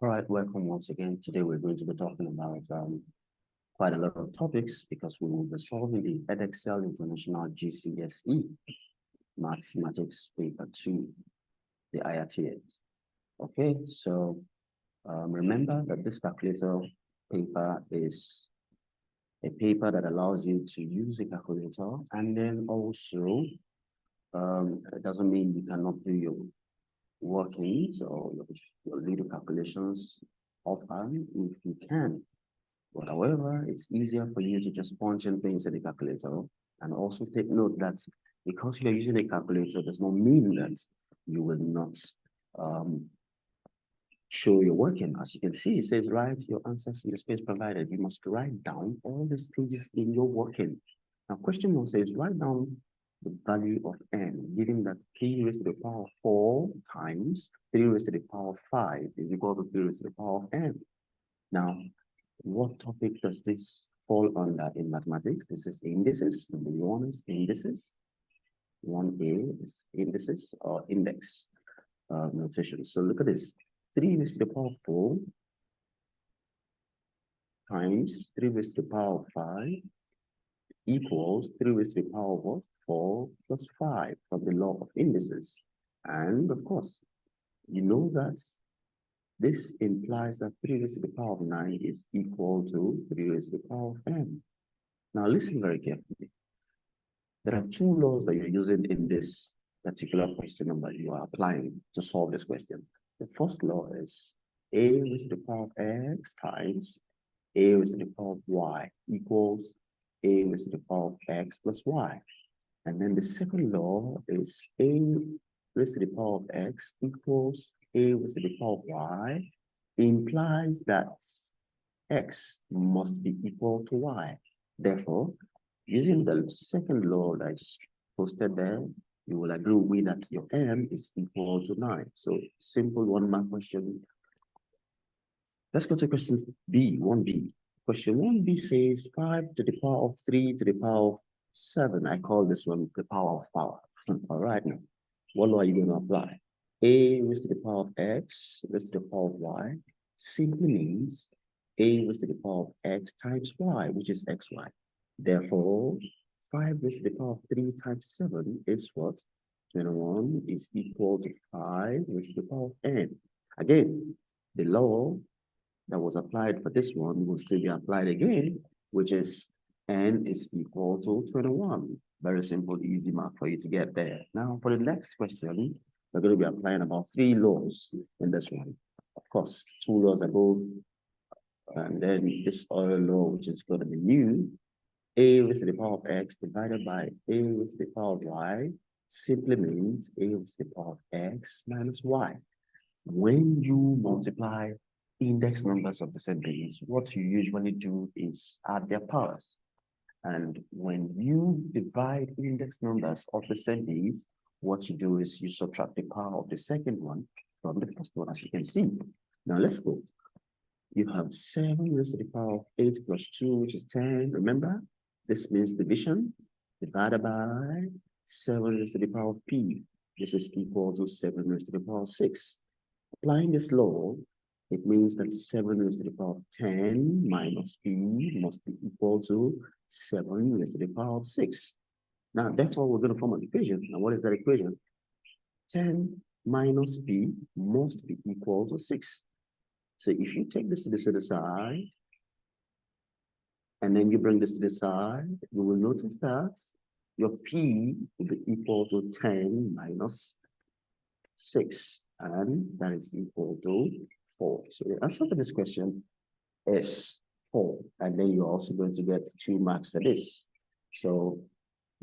All right, welcome once again. Today we're going to be talking about quite a lot of topics because we will be solving the EDEXCEL International GCSE Mathematics Paper 2, the IRTS. Okay, so remember that this calculator paper is a paper that allows you to use a calculator, and then also it doesn't mean you cannot do your workings or your little calculations offhand if you can. But however, it's easier for you to just punch in things in the calculator. And also take note that because you're using a calculator does not mean that you will not show your working. As you can see, it says write your answers in the space provided. You must write down all the stages in your working. Now, question 1 says write down the value of n, given that 3 raised to the power of 4 times 3 raised to the power of 5 is equal to 3 raised to the power of n. Now, what topic does this fall under in mathematics? This is indices. Number 1 is indices. 1A is indices or index notation. So look at this. 3 raised to the power of 4 times 3 raised to the power of 5 equals 3 raised to the power of what? 4 plus 5 from the law of indices. And of course, you know that this implies that 3 raised to the power of 9 is equal to 3 raised to the power of n. Now listen very carefully. There are 2 laws that you're using in this particular question number you are applying to solve this question. The first law is a raised to the power of x times a raised to the power of y equals a raised to the power of x plus y. And then the second law is a raised to the power of x equals a raised to the power of y, implies that x must be equal to y. Therefore, using the second law that I just posted there, you will agree with me that your m is equal to 9. So simple 1-mark question. Let's go to question B, 1B. Question 1B says 5 to the power of 3 to the power of 7. I call this one the power of power. All right, now, what law are you going to apply? A raised to the power of x raised to the power of y simply means a raised to the power of x times y, which is xy. Therefore, 5 raised to the power of 3 times 7 is what? 21 is equal to 5 raised to the power of n. Again, the law that was applied for this one will still be applied again, which is n is equal to 21. Very simple, easy mark for you to get there. Now, for the next question, we're going to be applying about 3 laws in this one. Of course, 2 laws above, and then this other law, which is going to be new. A raised to the power of x divided by a raised to the power of y simply means a raised to the power of x minus y. When you multiply index numbers of the same base, what you usually do is add their powers. And when you divide index numbers of the same base, what you do is you subtract the power of the second one from the first one, as you can see. Now let's go. You have 7 raised to the power of 8 plus 2, which is 10. Remember, this means division divided by 7 raised to the power of p. This is equal to 7 raised to the power of 6. Applying this law, it means that 7 raised to the power of 10 minus p must be equal to 7 raised to the power of 6. Now, therefore, we're going to form an equation. Now, what is that equation? 10 minus p must be equal to 6. So if you take this to the side, and then you bring this to the side, you will notice that your p will be equal to 10 minus 6, and that is equal to 4. So the answer to this question is 4, and then you're also going to get 2 marks for this. So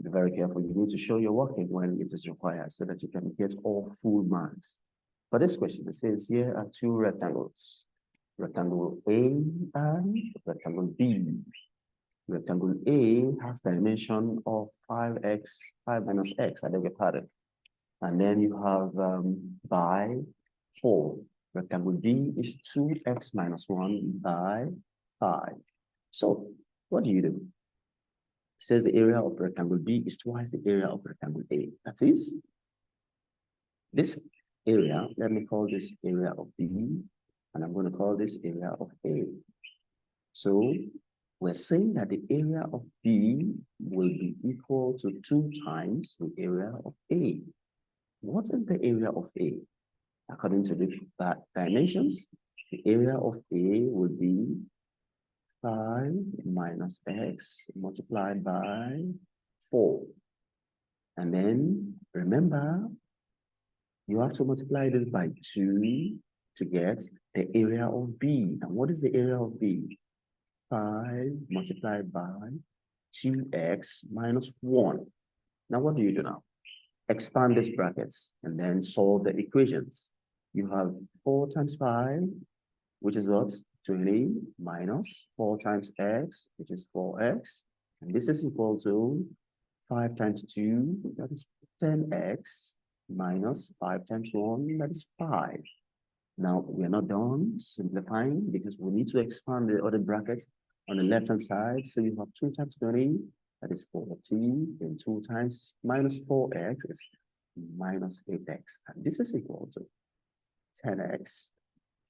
be very careful. You need to show your working when it is required so that you can get all full marks. For this question, it says here are 2 rectangles, rectangle A and rectangle B. Rectangle A has dimension of 5x, 5 minus x, I beg your pardon. And then you have by 4. Rectangle B is 2x minus 1 by 5. So what do? It says the area of rectangle B is twice the area of rectangle A. That is, this area, let me call this area of B, and I'm going to call this area of A. So we're saying that the area of B will be equal to 2 times the area of A. What is the area of A? According to the dimensions, the area of A will be 5 minus x multiplied by 4. And then remember, you have to multiply this by 2 to get the area of B. And what is the area of B? 5 multiplied by 2x minus 1. Now, what do you do now? Expand these brackets and then solve the equations. You have 4 times 5, which is what? 20 minus 4 times x, which is 4x. And this is equal to 5 times 2, that is 10x, minus 5 times 1, that is 5. Now, we're not done simplifying because we need to expand the other brackets on the left-hand side. So you have 2 times 20, that is 40, then 2 times minus 4x is minus 8x. And this is equal to 10x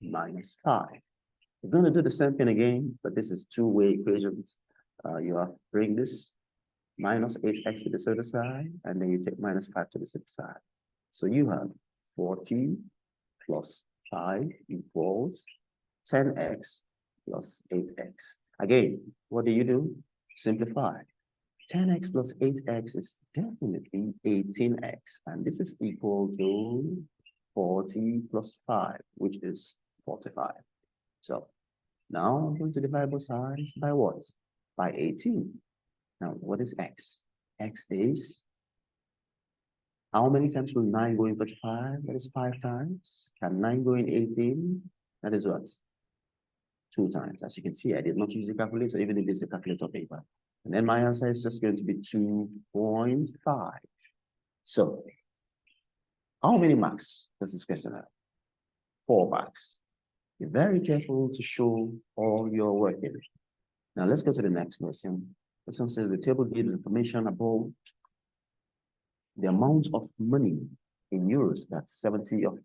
minus 5. We're going to do the same thing again, but this is two-way equations. You have to bring this minus 8x to this other side, and then you take minus 5 to this other side. So you have 40 plus 5 equals 10x plus 8x. Again, what do? Simplify. 10x plus 8x is definitely 18x, and this is equal to 40 plus 5, which is 45. So now I'm going to divide both sides by what? By 18. Now, what is x? X is, how many times will 9 go in 45? That is 5 times. Can 9 go in 18? That is what? 2 times. As you can see, I did not use the calculator, even if it's a calculator paper. And then my answer is just going to be 2.5. So, how many marks does this question have? 4 marks. Be very careful to show all your work in. Now, let's go to the next question. This one says the table gives information about the amount of money in euros that 70 of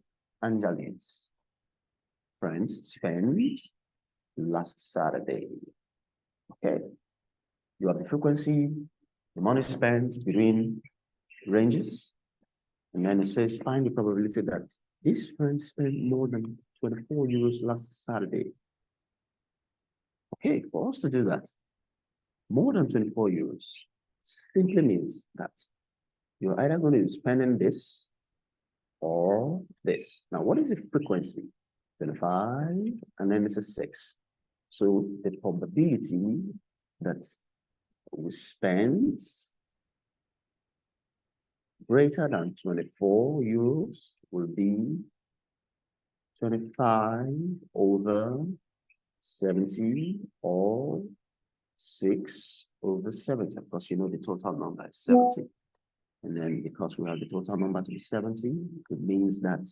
Angeline's friends spent last Saturday. Okay. You have the frequency, the money spent between ranges, and then it says find the probability that these friends spent more than 24 euros last Saturday. Okay, for us to do that, more than 24 euros simply means that you're either going to be spending this or this. Now, what is the frequency? 25, and then this is 6. So the probability that we spend greater than 24 euros will be 25 over 70 or 6 over 70. Of course, you know the total number is 70. And then because we have the total number to be 70, it means that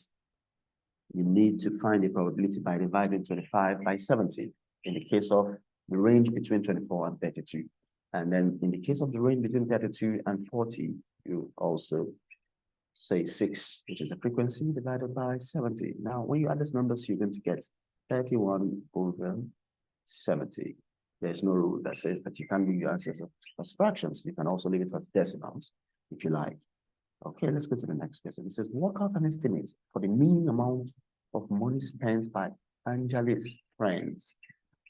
you need to find the probability by dividing 25 by 70 in the case of the range between 24 and 32. And then in the case of the range between 32 and 40, you also say 6, which is the frequency, divided by 70. Now, when you add these numbers, you're going to get 31 over 70. There's no rule that says that you can't leave your answers as fractions. You can also leave it as decimals if you like. Okay, let's go to the next question. It says, work out an estimate for the mean amount of money spent by Angela's friends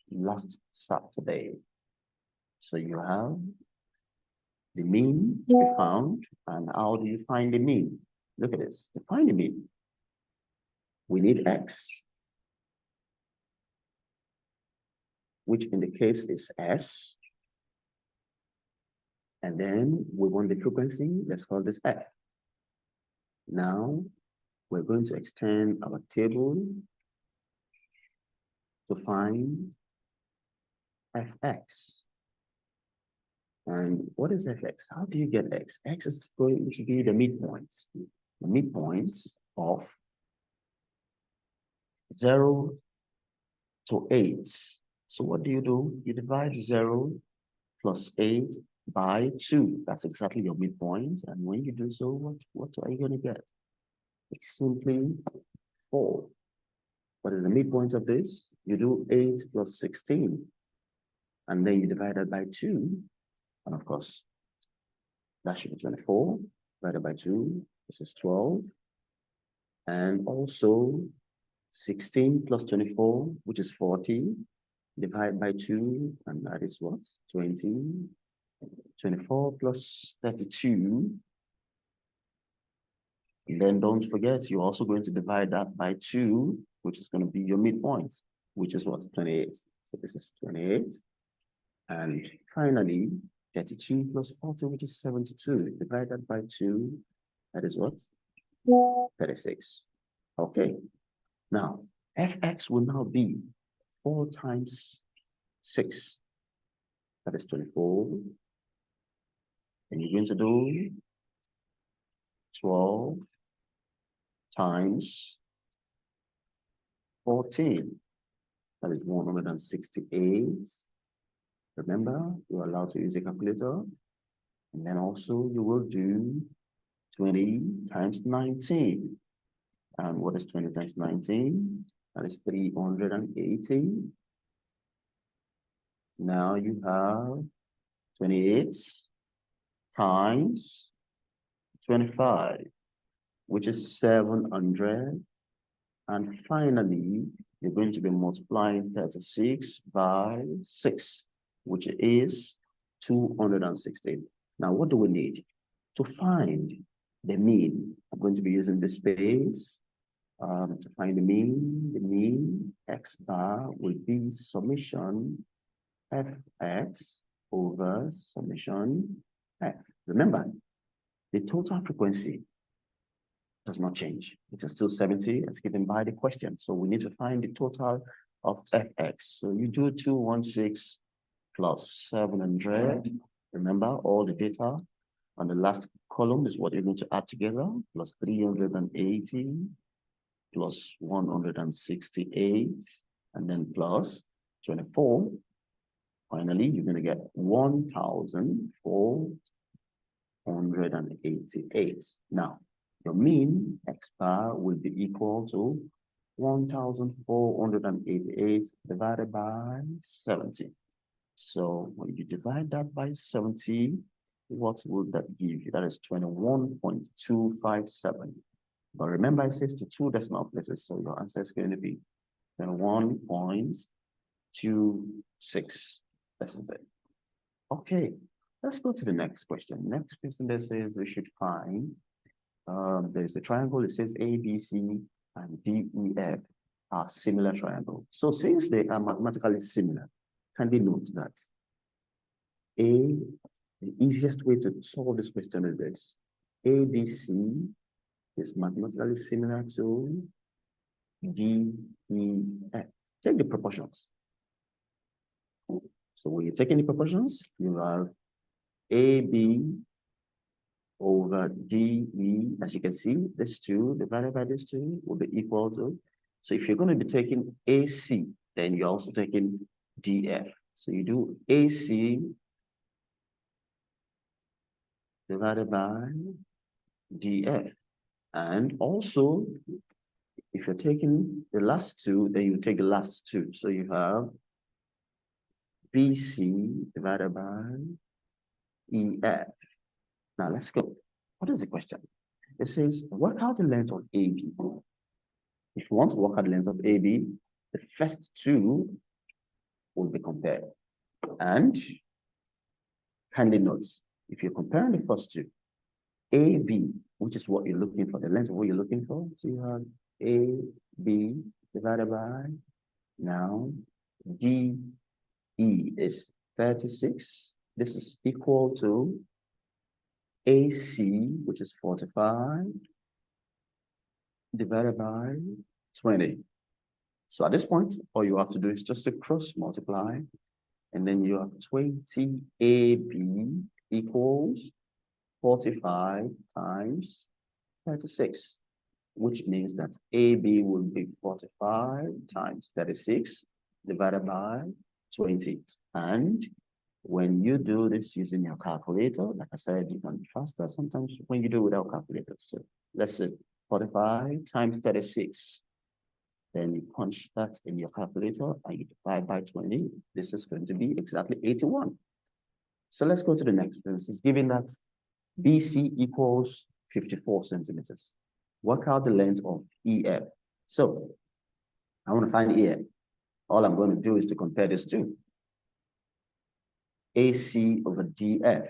last Saturday. So you have the mean to be found, and how do you find the mean? Look at this. To find the mean, we need x, which in the case is s, and then we want the frequency. Let's call this f. Now we're going to extend our table to find fx. And what is fx? How do you get x? X is going to be the midpoints. The midpoints of 0 to 8. So what do? You divide 0 plus 8 by 2. That's exactly your midpoint. And when you do so, what are you going to get? It's simply 4. What is the midpoint of this? You do 8 plus 16. And then you divide that by 2. And of course, that should be 24 divided by 2. This is 12. And also 16 plus 24, which is 40. Divide by 2, and that is what? 20. 24 plus 32. And then don't forget, you're also going to divide that by 2, which is going to be your midpoint, which is what? 28. So this is 28. And finally, 32 plus 40, which is 72. Divide that by 2, that is what? 36. Okay. Now, fx will now be 4 times 6. That is 24. And you're going to do 12 times 14. That is 168. Remember, you're allowed to use a calculator. And then also you will do 20 times 19. And what is 20 times 19? That is 380. Now you have 28 times 25, which is 700. And finally, you're going to be multiplying 36 by 6, which is 216. Now, what do we need? To find the mean, I'm going to be using the space to find the mean x bar will be summation fx over summation f. Remember, the total frequency does not change. It is still 70 as given by the question. So we need to find the total of fx. So you do 216 plus 700. Remember, all the data on the last column is what you're going to add together, plus 380 plus 168, and then plus 24. Finally, you're going to get 1,488. Now, your mean x bar will be equal to 1,488 divided by 70. So when you divide that by 70, what would that give you? That is 21.257. But remember, it says to 2 decimal places, so your answer is going to be 21.26. This is it. Okay, let's go to the next question. Next question that says we should find, there's a triangle, it says ABC and DEF are similar triangles. So since they are mathematically similar, kindly note that the easiest way to solve this question is this. ABC is mathematically similar to DEF. Take the proportions. So when you take any proportions, you have AB over DE. As you can see, this 2 divided by this 2 will be equal to. So if you're going to be taking AC, then you're also taking DF. So you do AC divided by DF. And also, if you're taking the last 2, then you take the last 2. So you have BC divided by EF. Now let's go. What is the question? It says, work out the length of AB. If you want to work out the length of AB, the first 2 will be compared. And kindly note, if you're comparing the first 2, AB, which is what you're looking for, the length of what you're looking for, so you have AB divided by, now DE is 36. This is equal to AC, which is 45, divided by 20. So at this point, all you have to do is just to cross multiply, and then you have 20 AB equals 45 times 36, which means that AB will be 45 times 36 divided by 20. And when you do this using your calculator, like I said, you can be faster sometimes when you do without calculators. So let's say 45 times 36. Then you punch that in your calculator and you divide by 20. This is going to be exactly 81. So let's go to the next. This is given that BC equals 54 centimeters. Work out the length of EF. So I want to find EF. All I'm going to do is to compare this to AC over DF.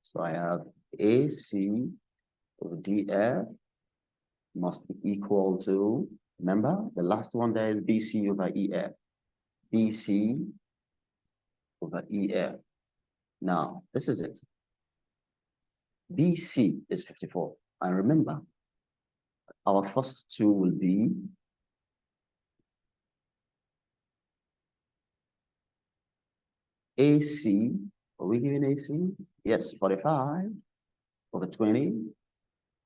So I have AC over DF must be equal to, remember, the last one there is BC over EF. BC over EF. Now, this is it. BC is 54. And remember, our first two will be AC. Are we giving AC? Yes, 45 over 20.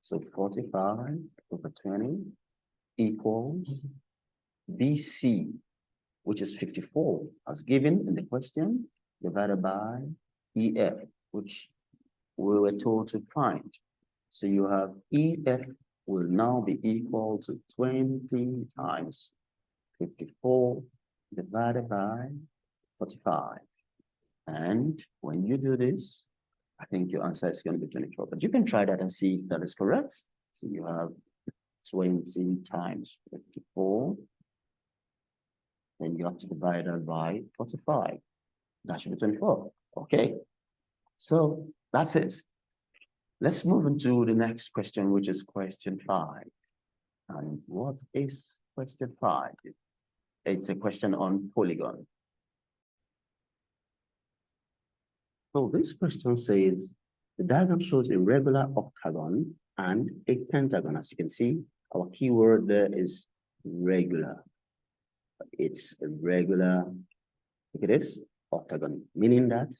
So 45 over 20 equals BC, which is 54, as given in the question, divided by EF, which we were told to find. So you have EF will now be equal to 20 times 54 divided by 45. And when you do this, I think your answer is going to be 24. But you can try that and see if that is correct. So you have 20 times 54. Then you have to divide that by 45. That should be 24. Okay. So that's it. Let's move into the next question, which is question 5. And what is question 5? It's a question on polygon. So this question says, the diagram shows a regular octagon and a pentagon. As you can see, our keyword there is regular. It's a regular, look at this, octagon, meaning that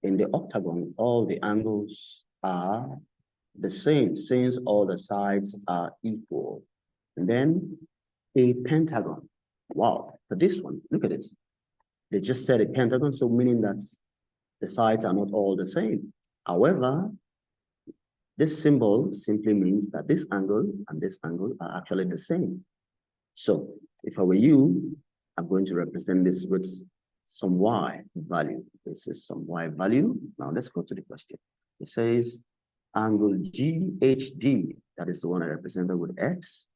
in the octagon, all the angles are the same, since all the sides are equal. And then a pentagon. Wow, for this one, look at this. They just said a pentagon, so meaning that the sides are not all the same. However, this symbol simply means that this angle and this angle are actually the same. So if I were you, I'm going to represent this with some y value. This is some y value. Now let's go to the question. It says angle GHD, that is the one I represented with x,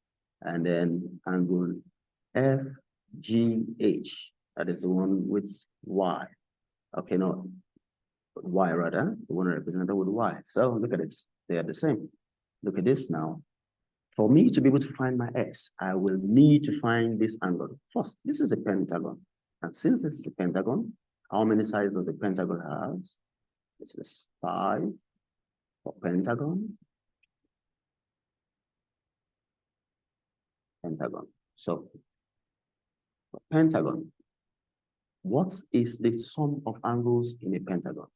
and then angle FGH, that is the one with y. Okay, no, y rather, the one I represented with y. So look at this, they are the same. Look at this now. For me to be able to find my x, I will need to find this angle. First, this is a pentagon. And since this is a pentagon, how many sides does the pentagon have? This is 5 for pentagon. Pentagon. So, for pentagon, what is the sum of angles in a pentagon?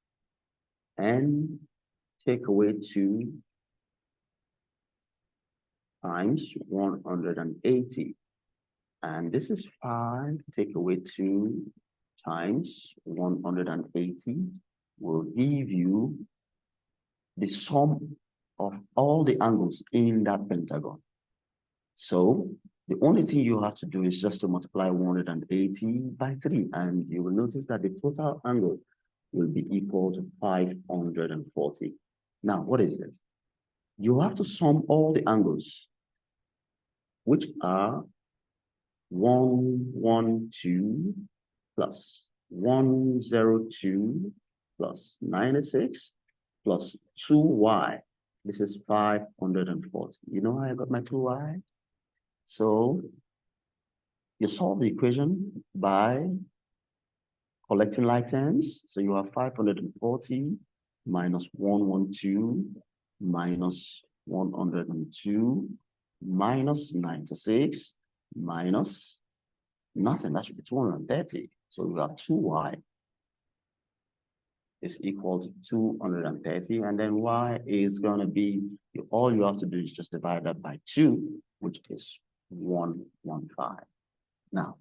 N take away 2 times 180. And this is 5, take away 2 times 180 will give you the sum of all the angles in that pentagon. So the only thing you have to do is just to multiply 180 by 3, and you will notice that the total angle will be equal to 540. Now, what is it? You have to sum all the angles, which are 112 plus 102 plus 96 plus 2y. This is 540. You know how I got my 2y? So you solve the equation by collecting like terms. So you have 540 minus 112 minus 102 minus 96 minus nothing. That should be 230. So we have 2y is equal to 230. And then y is going to be, all you have to do is just divide that by 2, which is 115. Now,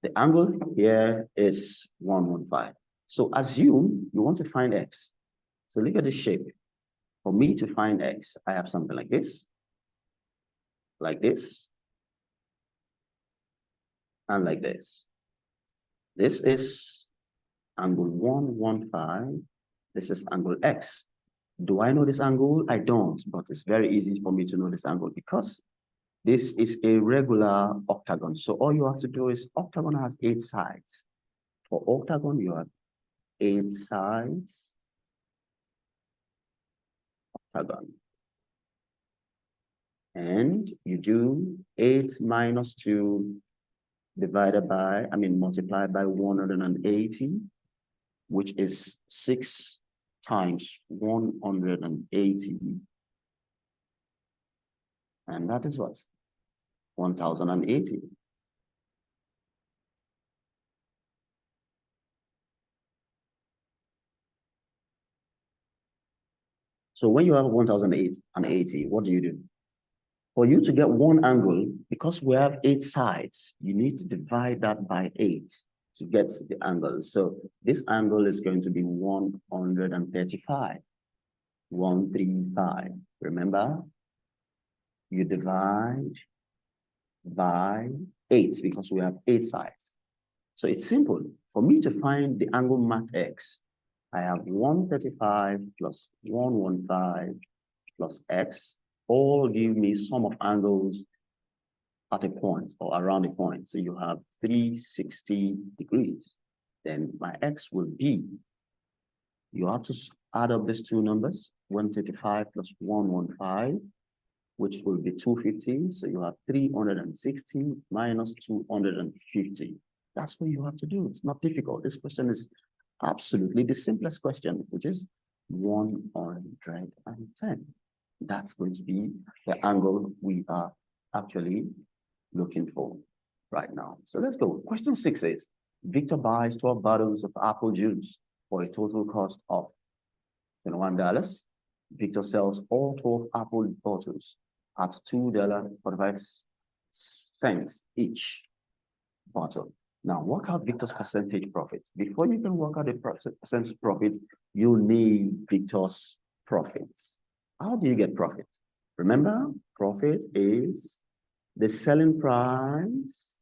the angle here is 115. So assume you want to find x. So look at this shape. For me to find x, I have something like this. like this, and like this. This is angle 115. This is angle X. Do I know this angle? I don't, but it's very easy for me to know this angle because this is a regular octagon. So all you have to do is octagon has 8 sides. For octagon, you have 8 sides. Octagon. And you do 8 minus 2 divided by, multiplied by 180, which is 6 times 180. And that is what? 1080. So when you have 1080, what do? For you to get one angle, because we have 8 sides, you need to divide that by 8 to get the angle. So this angle is going to be 135. 135. Remember, you divide by 8 because we have 8 sides. So it's simple. For me to find the angle mat x, I have 135 plus 115 plus x, all give me sum of angles at a point or around a point. So you have 360 degrees. Then my x will be, you have to add up these two numbers, 135 plus 115, which will be 250. So you have 360 minus 250. That's what you have to do. It's not difficult. This question is absolutely the simplest question, which is 110. That's going to be the angle we are actually looking for right now. So let's go. Question 6 is, Victor buys 12 bottles of apple juice for a total cost of $21. Victor sells all 12 apple bottles at $2.45 each bottle. Now, work out Victor's percentage profit. Before you can work out the percentage profit, you need Victor's profits. How do you get profit? Remember, profit is the selling price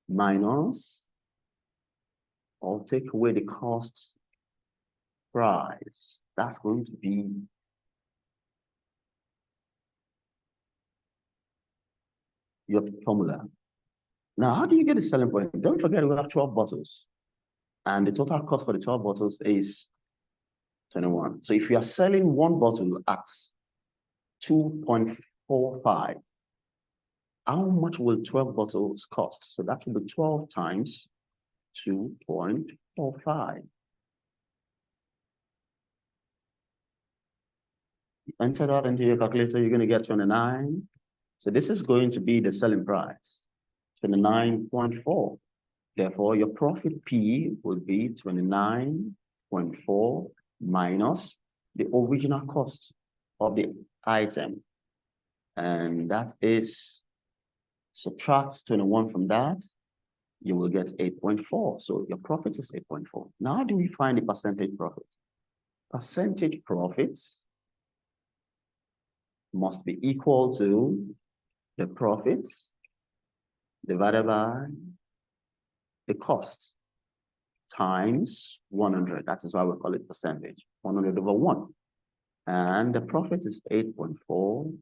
minus or take away the cost price. That's going to be your formula. Now, how do you get the selling point? Don't forget we have 12 bottles. And the total cost for the 12 bottles is 21. So if you are selling one bottle at 2.45, how much will 12 bottles cost? So that will be 12 times 2.45. Enter that into your calculator, you're going to get 29. So this is going to be the selling price, 29.4. Therefore, your profit P will be 29.4 minus the original cost of the item. And that is, subtract 21 from that, you will get 8.4. So your profit is 8.4. Now, how do we find the percentage profit? Percentage profits must be equal to the profits divided by the cost times 100. That is why we call it percentage, 100 over 1. And the profit is 8.4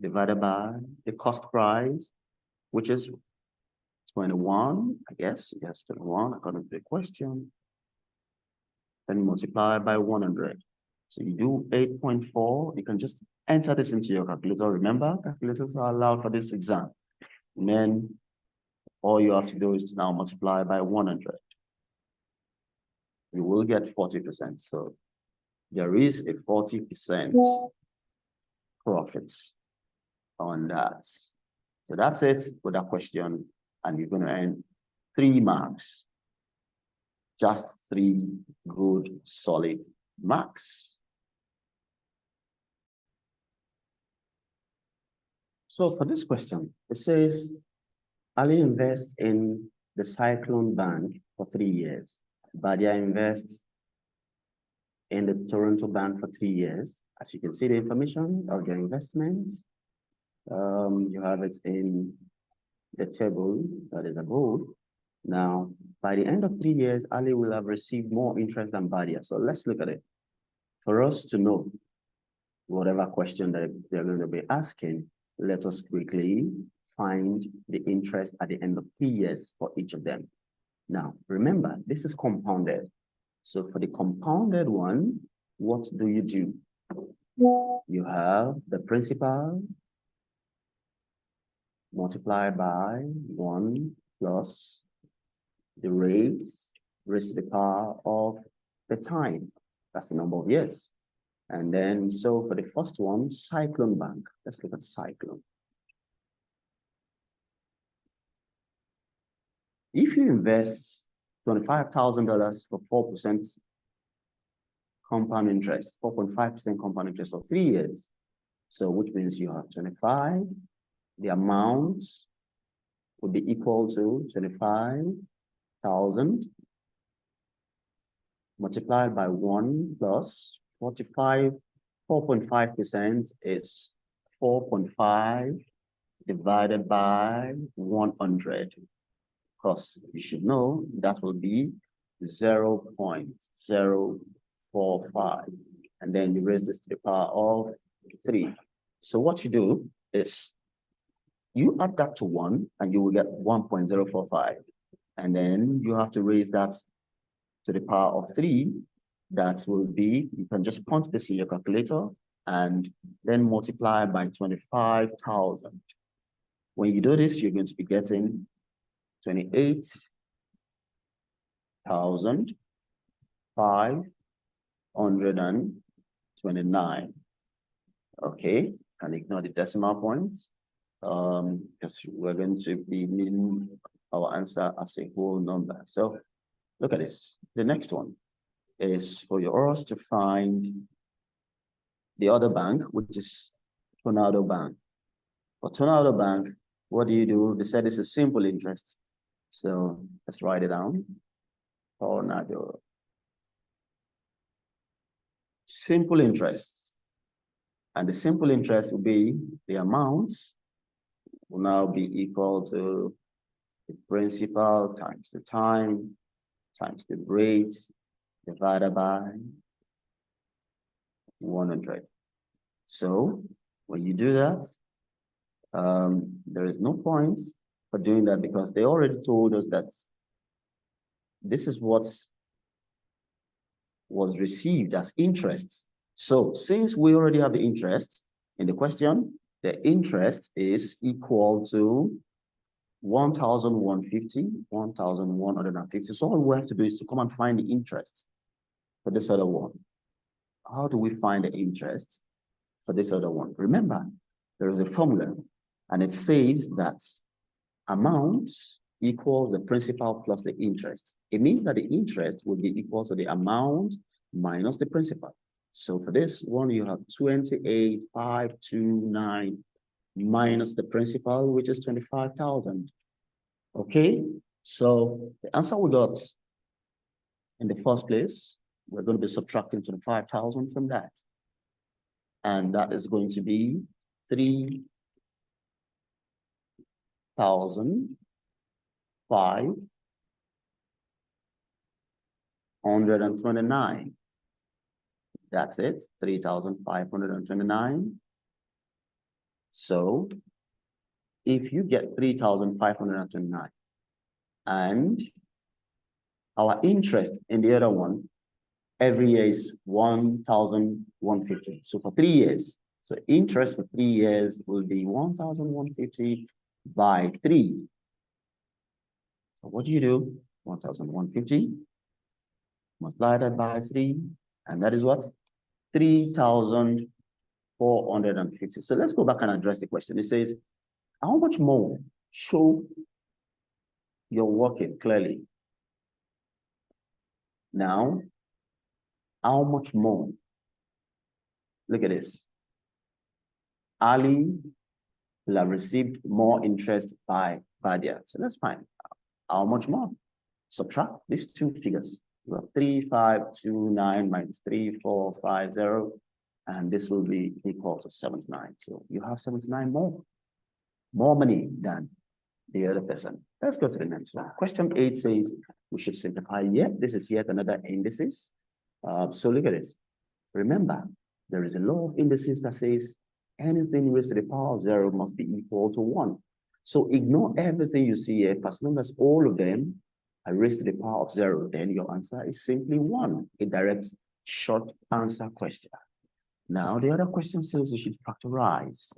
divided by the cost price, which is 21, I guess. Yes, 21, according to the question. Then multiply by 100. So you do 8.4. You can just enter this into your calculator. Remember, calculators are allowed for this exam. And then all you have to do is to now multiply by 100. You will get 40%. So there is a 40% profit on that. So that's it for that question. And you're going to earn 3 marks. Just 3 good, solid marks. So for this question, it says, Ali invests in the Cyclone Bank for 3 years. Badia invests in the Toronto Bank for 3 years. As you can see, the information of their investments You have it in the table that is above. Now, by the end of 3 years, Ali will have received more interest than Badia. So let's look at it. For us to know whatever question that they're going to be asking, let us quickly find the interest at the end of 3 years for each of them. Now, remember, this is compounded. So for the compounded one, what do? You have the principal multiplied by 1 plus the rates raised to the power of the time. That's the number of years. And then, so for the first one, Cyclone Bank. Let's look at Cyclone. If you invest $25,000 for 4% compound interest, 4.5% compound interest for 3 years, so which means you have 25, the amount would be equal to 25,000 multiplied by 1 plus 45, 4.5% is 4.5 divided by 100. Because you should know that will be 0.045. And then you raise this to the power of 3. So what you do is you add that to 1 and you will get 1.045. And then you have to raise that to the power of 3. That will be, you can just punch this in your calculator and then multiply by 25,000. When you do this, you're going to be getting 28,529. Okay, can ignore the decimal points because we're going to be needing our answer as a whole number. So look at this. The next one is for yours to find the other bank, which is Tornado Bank. For Tornado Bank, what do? They said it's a simple interest. So let's write it down. Tornado. Simple interest. And the simple interest will be the amounts will now be equal to the principal times the time times the rate divided by 100. So when you do that, there is no point for doing that because they already told us that this is what was received as interest. So since we already have the interest in the question, the interest is equal to 1,150, 1,150. So all we have to do is to come and find the interest for this other one. How do we find the interest for this other one? Remember, there is a formula and it says that amount equals the principal plus the interest. It means that the interest will be equal to the amount minus the principal. So for this one, you have 28,529 minus the principal, which is 25,000. Okay, so the answer we got in the first place, we're going to be subtracting 25,000 from that. And that is going to be 3,529. That's it, 3,529. So if you get 3,529 and our interest in the other one every year is 1,150. So for 3 years, so interest for 3 years will be 1,150 by 3. So what do? 1,150 multiply that by 3, and that is what? 3,450. So let's go back and address the question. It says, how much more? Show you're working clearly. Now, how much more? Look at this. Ali will have received more interest by Badia. So let's find how much more. Subtract these two figures. You have 3,529 minus 3,450, and this will be equal to 79. So you have 79 more. more money than the other person. Let's go to the next one. Question 8 says we should simplify yet. This is yet another indices. So look at this. Remember, there is a law of indices that says anything raised to the power of 0 must be equal to 1. So ignore everything you see here. As long as all of them are raised to the power of 0, then your answer is simply 1. A direct short answer question. Now, the other question says you should factorize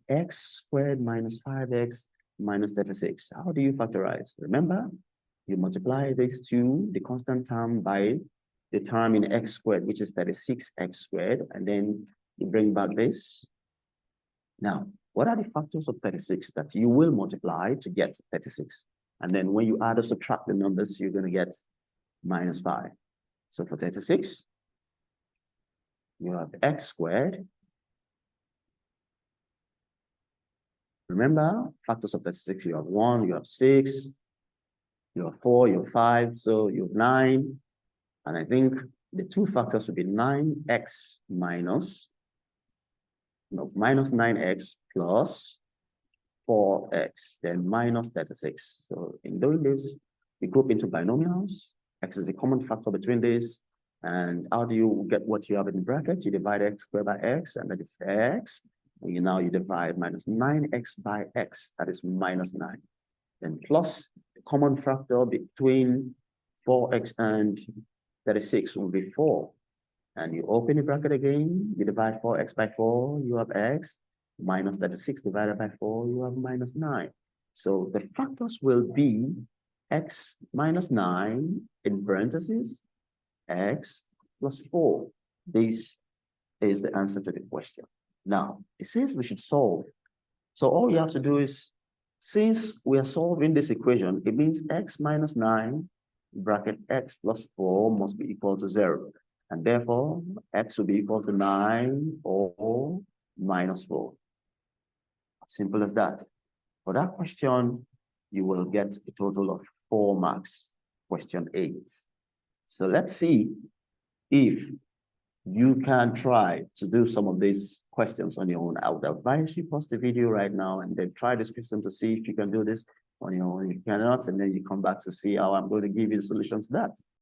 x squared minus 5x minus 36. How do you factorize? Remember, you multiply this to the constant term by the term in x squared, which is 36x squared, and then you bring back this. Now, what are the factors of 36 that you will multiply to get 36? And then when you add or subtract the numbers, you're going to get minus 5. So for 36, you have x squared. Remember, factors of 36, you have 1, you have 6, you have 4, you have 5, so you have 9. And I think the two factors would be 9x minus 9x plus 4x, then minus 36. So in doing this, we group into binomials. X is a common factor between this. And how do you get what you have in the bracket? You divide x squared by x, and that is x. And you divide minus 9x by x, that is minus 9. Then plus the common factor between 4x and 36 will be 4. And you open the bracket again, you divide 4x by 4, you have x, minus 36 divided by 4, you have minus 9. So the factors will be x minus 9 in parentheses, x plus 4. This is the answer to the question. Now, it says we should solve. So all you have to do is, since we are solving this equation, it means x minus 9 bracket x plus 4 must be equal to 0. And therefore, x will be equal to 9 or minus 4. Simple as that. For that question, you will get a total of 4 marks, question 8. So let's see if you can try to do some of these questions on your own. I would advise you pause the video right now and then try this question to see if you can do this on your own. If you cannot, and then you come back to see how I'm going to give you the solution to that.